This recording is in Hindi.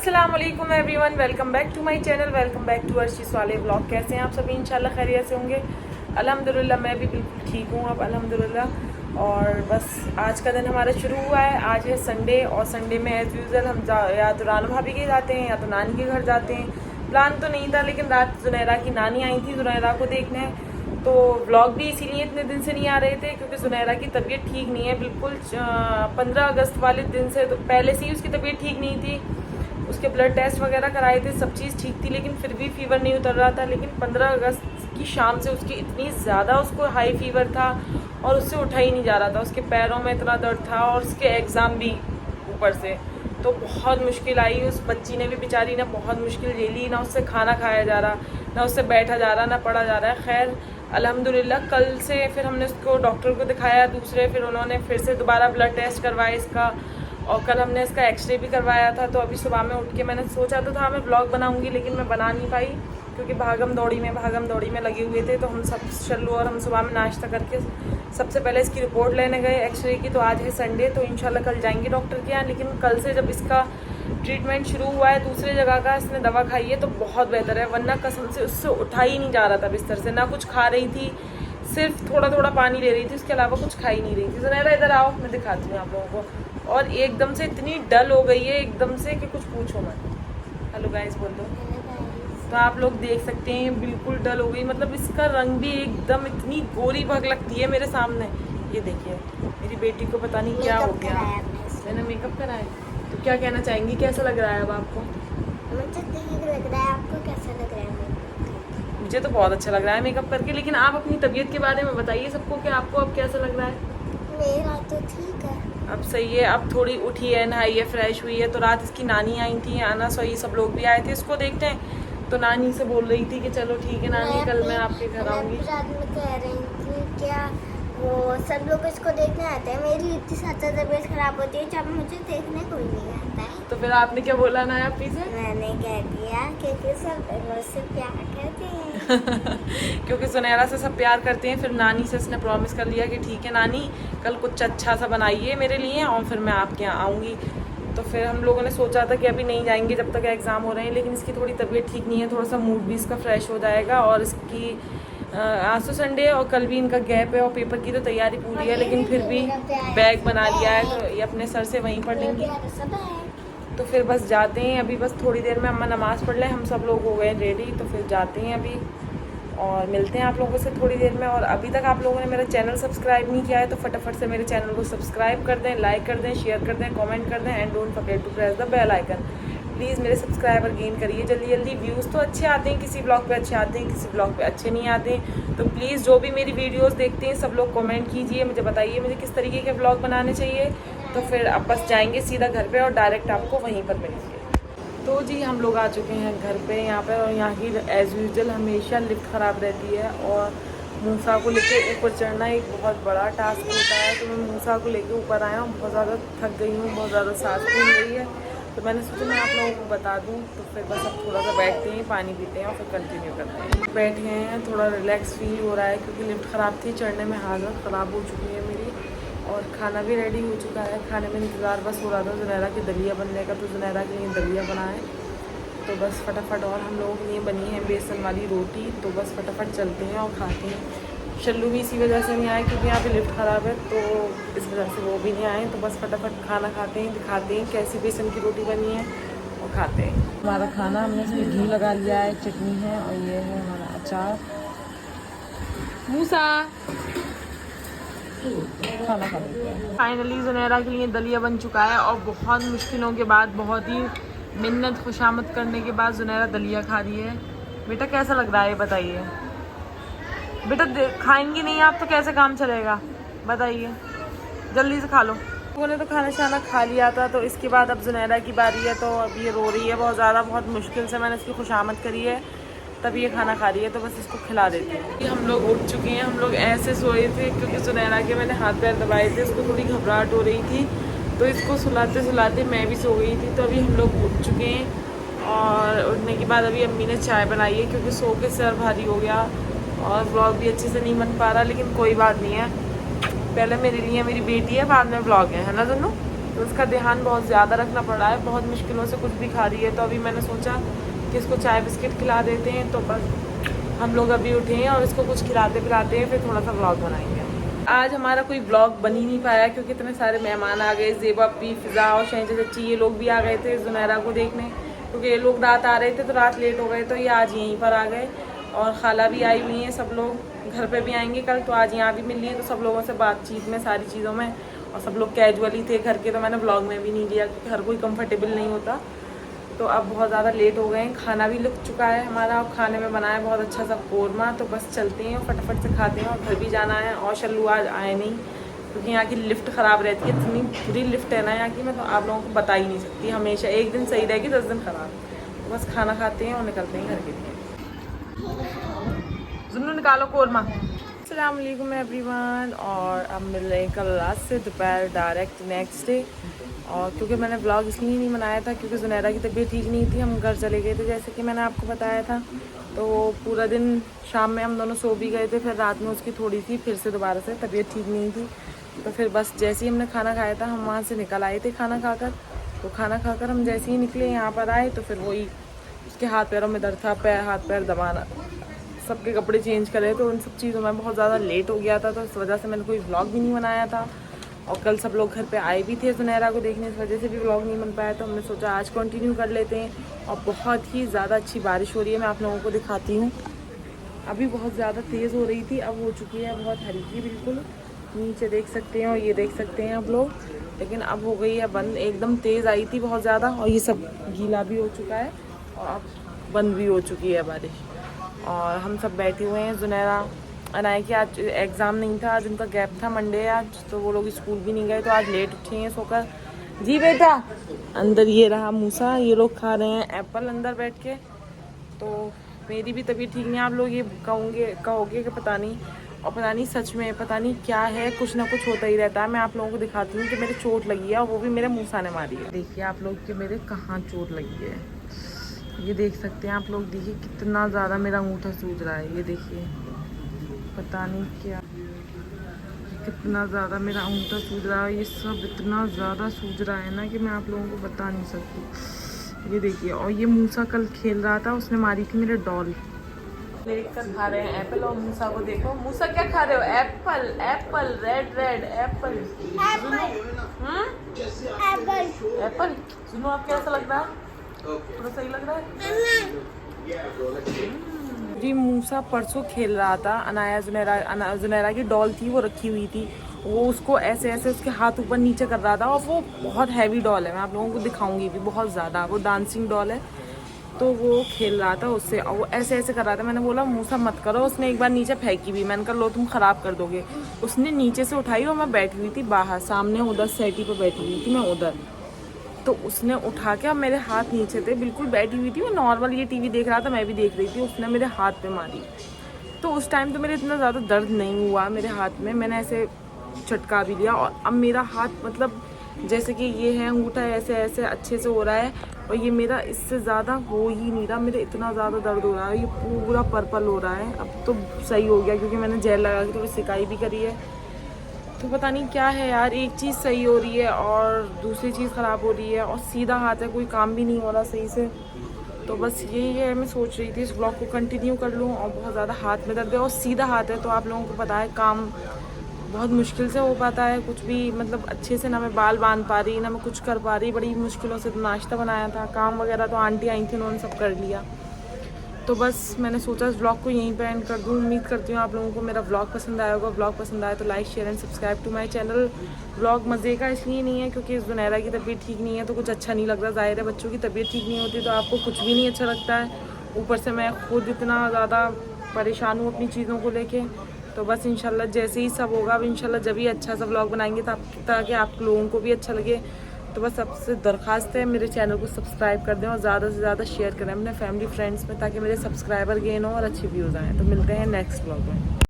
अस्सलाम वालेकुम everyone, welcome back to my channel, welcome back to Arshis वाले व्लॉग। कैसे हैं आप सभी? इंशाल्लाह खैरियत से होंगे। अल्हम्दुलिल्लाह मैं भी बिल्कुल ठीक हूँ अब, अल्हम्दुलिल्लाह। और बस आज का दिन हमारा शुरू हुआ है। आज है संडे और संडे में एज़ यूजुअल हम या तो रानू भाभी के जाते हैं या तो नानी के घर जाते हैं। प्लान तो नहीं था, लेकिन रात जुनैरा की नानी आई थी जुनैरा को देखने, तो व्लॉग भी इसीलिए इतने दिन से नहीं आ रहे थे क्योंकि जुनैरा की तबीयत ठीक नहीं है बिल्कुल। 15 अगस्त वाले दिन से तो पहले से ही उसकी तबीयत ठीक नहीं थी। उसके ब्लड टेस्ट वगैरह कराए थे, सब चीज़ ठीक थी, लेकिन फिर भी फीवर नहीं उतर रहा था। लेकिन 15 अगस्त की शाम से उसकी इतनी ज़्यादा उसको हाई फीवर था और उससे उठा ही नहीं जा रहा था। उसके पैरों में इतना दर्द था और उसके एग्ज़ाम भी ऊपर से, तो बहुत मुश्किल आई। उस बच्ची ने भी बेचारी ने बहुत मुश्किल झेली, ना उससे खाना खाया जा रहा, ना उससे बैठा जा रहा, ना पढ़ा जा रहा है। खैर अल्हम्दुलिल्लाह कल से फिर हमने उसको डॉक्टर को दिखाया दूसरे, फिर उन्होंने फिर से दोबारा ब्लड टेस्ट करवाया इसका, और कल हमने इसका एक्सरे भी करवाया था। तो अभी सुबह में उठ के मैंने सोचा तो था मैं ब्लॉग बनाऊंगी, लेकिन मैं बना नहीं पाई क्योंकि भागम दौड़ी में लगे हुए थे। तो हम सब चलो और हम सुबह में नाश्ता करके सबसे पहले इसकी रिपोर्ट लेने गए एक्सरे की। तो आज है संडे, तो इंशाल्लाह कल जाएंगे डॉक्टर के यहाँ। लेकिन कल से जब इसका ट्रीटमेंट शुरू हुआ है दूसरे जगह का, इसने दवा खाई है तो बहुत बेहतर है, वरना कसम से उससे उठा ही नहीं जा रहा था बिस्तर से। ना कुछ खा रही थी, सिर्फ थोड़ा थोड़ा पानी ले रही थी, उसके अलावा कुछ खा ही नहीं रही थी। जुनैरा इधर आओ, मैं दिखाती हूँ आप लोगों को। और एकदम से इतनी डल हो गई है एकदम से कि कुछ पूछो मत। हेलो गाइस बोल दो। तो आप लोग देख सकते हैं बिल्कुल डल हो गई, मतलब इसका रंग भी एकदम इतनी गोरी भग लगती है मेरे सामने। ये देखिए मेरी बेटी को पता नहीं क्या हो गया, मैंने मेकअप कराया। तो क्या कहना चाहेंगी, कैसा लग रहा है अब आपको? मुझे ठीक लग रहा है, आपको कैसा लग रहा है? मुझे तो बहुत अच्छा लग रहा है मेकअप करके। लेकिन आप अपनी तबीयत के बारे में बताइए सबको कि आपको अब कैसा लग रहा है? मेरा तो ठीक है, अब सही है, अब थोड़ी उठी है, नहाई है, फ्रेश हुई है। तो रात इसकी नानी आई थी, आना सोई सब लोग भी आए थे इसको देखते हैं। तो नानी से बोल रही थी कि चलो ठीक है नानी, कल मैं आपके घर आऊँगी। रात में कह रही थी क्या वो सब लोग इसको देखने आते हैं। मेरी इतनी ज़्यादा तबीयत खराब होती है जब मुझे देखने कोई नहीं आता है। तो फिर आपने क्या बोला ना आप से? मैंने कह दिया क्योंकि सब मुझसे प्यार करते हैं। क्योंकि सुनहरा से सब प्यार करते हैं। फिर नानी से इसने प्रॉमिस कर लिया कि ठीक है नानी कल कुछ अच्छा सा बनाइए मेरे लिए और फिर मैं आपके यहाँ आऊँगी। तो फिर हम लोगों ने सोचा था कि अभी नहीं जाएंगे जब तक एग्ज़ाम हो रहे हैं, लेकिन इसकी थोड़ी तबीयत ठीक नहीं है, थोड़ा सा मूड भी इसका फ्रेश हो जाएगा। और इसकी आज तो संडे है और कल भी इनका गैप है और पेपर की तो तैयारी पूरी है, लेकिन फिर भी बैग बना लिया है तो ये अपने सर से वहीं पढ़ लेंगी। तो फिर बस जाते हैं अभी, बस थोड़ी देर में अम्मा नमाज़ पढ़ लें, हम सब लोग हो गए रेडी। तो फिर जाते हैं अभी और मिलते हैं आप लोगों से थोड़ी देर में। और अभी तक आप लोगों ने मेरा चैनल सब्सक्राइब नहीं किया है तो फटाफट से मेरे चैनल को सब्सक्राइब कर दें, लाइक कर दें, शेयर कर दें, कमेंट कर दें, and don't forget to press the bell icon. Please मेरे सब्सक्राइबर गेन करिए जल्दी जल्दी। व्यूज़ तो अच्छे आते हैं, किसी ब्लॉग पे अच्छे आते हैं, किसी ब्लॉग पे अच्छे नहीं आते। तो प्लीज़ जो भी मेरी वीडियोस देखते हैं सब लोग कमेंट कीजिए, मुझे बताइए मुझे किस तरीके के ब्लॉग बनाने चाहिए। तो फिर अब बस जाएंगे सीधा घर पे और डायरेक्ट आपको वहीं पर मिलेंगे। तो जी हम लोग आ चुके हैं घर पे यहाँ पर, और यहाँ की एज़ यूजुअल हमेशा लिफ्ट ख़राब रहती है और मूसा को लेके ऊपर चढ़ना एक बहुत बड़ा टास्क होता है। तो मैं मूसा को लेके ऊपर आया हूँ, बहुत ज़्यादा थक गई हूँ, बहुत ज़्यादा सांस फूल रही है। तो मैंने सोचा मैं आप लोगों को बता दूँ। तो फिर बस अब थोड़ा सा बैठते हैं, पानी पीते हैं और फिर कंटिन्यू करते हैं। बैठे हैं, थोड़ा रिलैक्स फील हो रहा है क्योंकि लिफ्ट ख़राब थी, चढ़ने में हालत ख़राब हो चुकी है मेरी। और खाना भी रेडी हो चुका है, खाने में इंतज़ार बस हो रहा था जुनैरा की दलिया बनने का। तो जुनैरा के लिए दलिया बनाए तो बस फटाफट, और हम लोगों के लिए बनी है बेसन वाली रोटी। तो बस फटाफट चलते हैं और खाते हैं। शल्लू भी इसी वजह से नहीं आए क्योंकि यहाँ पे लिफ्ट ख़राब है, तो इस वजह से वो भी नहीं आए। तो बस फटाफट खाना खाते हैं, दिखाते हैं कैसी बेसन की रोटी बनी है और खाते हैं हमारा खाना। हमने इसमें घी लगा लिया है, चटनी है और ये है हमारा अचार। मूसा खाना खा लेते हैं। फाइनली जुनैरा के लिए दलिया बन चुका है और बहुत मुश्किलों के बाद, बहुत ही मिन्नत खुशामद करने के बाद जुनैरा दलिया खा रही है। बेटा कैसा लग रहा है ये बताइए? बेटा खाएंगी नहीं आप तो कैसे काम चलेगा बताइए, जल्दी से खा लो। लोगों ने तो खाना शाना खा लिया था, तो इसके बाद अब जुनैरा की बारी है। तो अब ये रो रही है बहुत ज़्यादा, बहुत मुश्किल से मैंने इसकी खुशामद करी है तब ये खाना खा रही है। तो बस इसको खिला देते हैं। हम लोग उठ चुके हैं, हम लोग ऐसे सोए थे क्योंकि जुनैरा के मैंने हाथ पैर दबाए थे, उसको थोड़ी घबराहट हो रही थी, तो इसको सुलाते सुलाते मैं भी सो गई थी। तो अभी हम लोग उठ चुके हैं और उठने के बाद अभी अम्मी ने चाय बनाई है क्योंकि सो के सर भारी हो गया और व्लॉग भी अच्छे से नहीं बन पा रहा। लेकिन कोई बात नहीं है, पहले मेरे लिए मेरी बेटी है, बाद में व्लॉग है ना दोनों। तो उसका ध्यान बहुत ज़्यादा रखना पड़ रहा है, बहुत मुश्किलों से कुछ भी खा रही है। तो अभी मैंने सोचा कि इसको चाय बिस्किट खिला देते हैं। तो बस हम लोग अभी उठे हैं और इसको कुछ खिलाते पिलाते हैं, फिर थोड़ा सा व्लॉग बनाएंगे। आज हमारा कोई व्लॉग बन ही नहीं पाया क्योंकि इतने सारे मेहमान आ गए। ज़ेबा पी, फ़िज़ा और शहजा चच्ची ये लोग भी आ गए थे ज़ुनैरा को देखने, क्योंकि ये लोग रात आ रहे थे तो रात लेट हो गए, तो ये आज यहीं पर आ गए। और खाला भी आई हुई हैं, सब लोग घर पे भी आएंगे कल, तो आज यहाँ भी मिल लिए। तो सब लोगों से बातचीत में, सारी चीज़ों में, और सब लोग कैजुअली थे घर के, तो मैंने व्लॉग में भी नहीं लिया क्योंकि हर कोई कंफर्टेबल नहीं होता। तो अब बहुत ज़्यादा लेट हो गए हैं, खाना भी लग चुका है हमारा। अब खाने में बनाया बहुत अच्छा सा कोरमा, तो बस चलते हैं फटाफट से खाते हैं और घर भी जाना है। और शल्लू आज आए नहीं क्योंकि यहाँ की लिफ्ट ख़राब रहती है, इतनी बुरी लिफ्ट है ना यहाँ की, मैं तो आप लोगों को बता ही नहीं सकती। हमेशा एक दिन सही रहेगी, 10 दिन ख़राब। तो बस खाना खाते हैं और निकलते हैं घर के लिए। जुन्नू निकालो कोरमा। अस्सलाम वालेकुम एवरीवन। और अब मिल रहे हैं कल रात से दोपहर डायरेक्ट नेक्स्ट डे। और क्योंकि मैंने व्लॉग इसलिए नहीं बनाया था क्योंकि ज़ुनैरा की तबीयत ठीक नहीं थी, हम घर चले गए थे जैसे कि मैंने आपको बताया था। तो पूरा दिन शाम में हम दोनों सो भी गए थे, फिर रात में उसकी थोड़ी सी फिर से दोबारा से तबीयत ठीक नहीं थी। तो फिर बस जैसे ही हमने खाना खाया था, हम वहाँ से निकल आए थे खाना खाकर। तो खाना खाकर हम जैसे ही निकले यहाँ पर आए तो फिर वही उसके हाथ पैरों में दर्द था, हाथ पैर दबाना, सबके कपड़े चेंज करे, तो उन सब चीज़ों में बहुत ज़्यादा लेट हो गया था। तो इस वजह से मैंने कोई व्लॉग भी नहीं बनाया था। और कल सब लोग घर पे आए भी थे ज़ुनैरा को देखने, इस वजह से भी व्लॉग नहीं बन पाया। तो हमने सोचा आज कंटिन्यू कर लेते हैं। और बहुत ही ज़्यादा अच्छी बारिश हो रही है, मैं आप लोगों को दिखाती हूँ। अभी बहुत ज़्यादा तेज़ हो रही थी, अब हो चुकी है बहुत हल्की, बिल्कुल नीचे देख सकते हैं और ये देख सकते हैं आप लोग, लेकिन अब हो गई है बंद। एकदम तेज़ आई थी बहुत ज़्यादा, और ये सब गीला भी हो चुका है और अब बंद भी हो चुकी है बारिश। और हम सब बैठे हुए हैं। ज़ुनैरा अनाया कि आज एग्ज़ाम नहीं था, आज उनका गैप था, मंडे आज, तो वो लोग स्कूल भी नहीं गए, तो आज लेट उठे हैं सोकर। जी बेटा, अंदर ये रहा मूसा, ये लोग खा रहे हैं एप्पल अंदर बैठ के। तो मेरी भी तबीयत ठीक नहीं, आप लोग ये कहोगे कि पता नहीं, और पता नहीं सच में पता नहीं क्या है, कुछ ना कुछ होता ही रहता है। मैं आप लोगों को दिखाती हूँ कि मेरे चोट लगी है, और वो भी मेरे मूसा ने मारी है। देखिए आप लोग कि मेरे कहाँ चोट लगी है, ये देख सकते हैं आप लोग। देखिए कितना ज़्यादा मेरा अंगूठा सूज रहा है, ये देखिए, पता नहीं क्या, कितना ज़्यादा मेरा अंगूठा सूज रहा है। ये सब इतना ज़्यादा सूज रहा है ना कि मैं आप लोगों को बता नहीं सकती। ये देखिए, और ये मूसा कल खेल रहा था, उसने मारी थी मेरे डॉल। देख कर खा रहे हैं एप्पल, और मूसा को देखो। मूसा क्या खा रहे हो? Apple, Apple, red red Apple. Apple सुनो, आप कैसा लग रहा है? थोड़ा सही लग रहा है जी। मूसा परसों खेल रहा था, अनाया ज़ुनैरा की डॉल थी, वो रखी हुई थी, वो उसको ऐसे ऐसे उसके हाथ ऊपर नीचे कर रहा था। और वो बहुत हैवी डॉल है, मैं आप लोगों को दिखाऊंगी भी, बहुत ज़्यादा वो डांसिंग डॉल है। तो वो खेल रहा था उससे, और वो ऐसे ऐसे कर रहा था। मैंने बोला मूसा मत करो, उसने एक बार नीचे फेंकी भी, मैंने कहा लो तुम ख़राब कर दोगे। उसने नीचे से उठाई, और मैं बैठी हुई थी बाहर सामने, उधर सेटी पर बैठी हुई थी मैं उधर। तो उसने उठा के, अब मेरे हाथ नीचे थे, बिल्कुल बैठी हुई थी मैं नॉर्मल, ये टीवी देख रहा था, मैं भी देख रही थी। उसने मेरे हाथ पे मारी। तो उस टाइम तो मेरे इतना ज़्यादा दर्द नहीं हुआ मेरे हाथ में, मैंने ऐसे झटका भी लिया। और अब मेरा हाथ मतलब जैसे कि ये है अंगूठा, ऐसे ऐसे अच्छे से हो रहा है, और ये मेरा इससे ज़्यादा हो ही नहीं रहा। मेरे इतना ज़्यादा दर्द हो रहा है, ये पूरा पर्पल हो रहा है। अब तो सही हो गया क्योंकि मैंने जेल लगा के थोड़ी सिकाई भी करी है। तो पता नहीं क्या है यार, एक चीज़ सही हो रही है और दूसरी चीज़ ख़राब हो रही है, और सीधा हाथ है, कोई काम भी नहीं हो रहा सही से। तो बस यही है, मैं सोच रही थी इस ब्लॉग को कंटिन्यू कर लूँ। और बहुत ज़्यादा हाथ में दर्द है, और सीधा हाथ है, तो आप लोगों को पता है काम बहुत मुश्किल से हो पाता है, कुछ भी मतलब अच्छे से ना मैं बाल बांध पा रही, ना मैं कुछ कर पा रही, बड़ी मुश्किलों से। तो नाश्ता बनाया था, काम वगैरह तो आंटी आई थी, उन्होंने सब कर लिया। तो बस मैंने सोचा इस व्लॉग को यहीं पे एंड कर दूँ। उम्मीद करती हूँ आप लोगों को मेरा व्लॉग पसंद आया होगा। व्लॉग पसंद आया तो like share and subscribe to my channel. Vlog मज़े का इसलिए नहीं है क्योंकि ज़ुनैरा की तबीयत ठीक नहीं है, तो कुछ अच्छा नहीं लग रहा। ज़ाहिर है बच्चों की तबीयत ठीक नहीं होती तो आपको कुछ भी नहीं अच्छा लगता है। ऊपर से मैं खुद इतना ज़्यादा परेशान हूँ अपनी चीज़ों को लेके। तो बस इंशाल्लाह जैसे ही सब होगा, अब इंशाल्लाह जब भी अच्छा सा व्लॉग बनाएंगे ताकि आप लोगों को भी अच्छा लगे। तो बस सबसे दरख्वास्त है मेरे चैनल को सब्सक्राइब कर दें और ज़्यादा से ज़्यादा शेयर करें अपने फैमिली फ्रेंड्स में, ताकि मेरे सब्सक्राइबर गेन हो और अच्छे व्यूज़ आएँ। तो मिलते हैं नेक्स्ट व्लॉग में।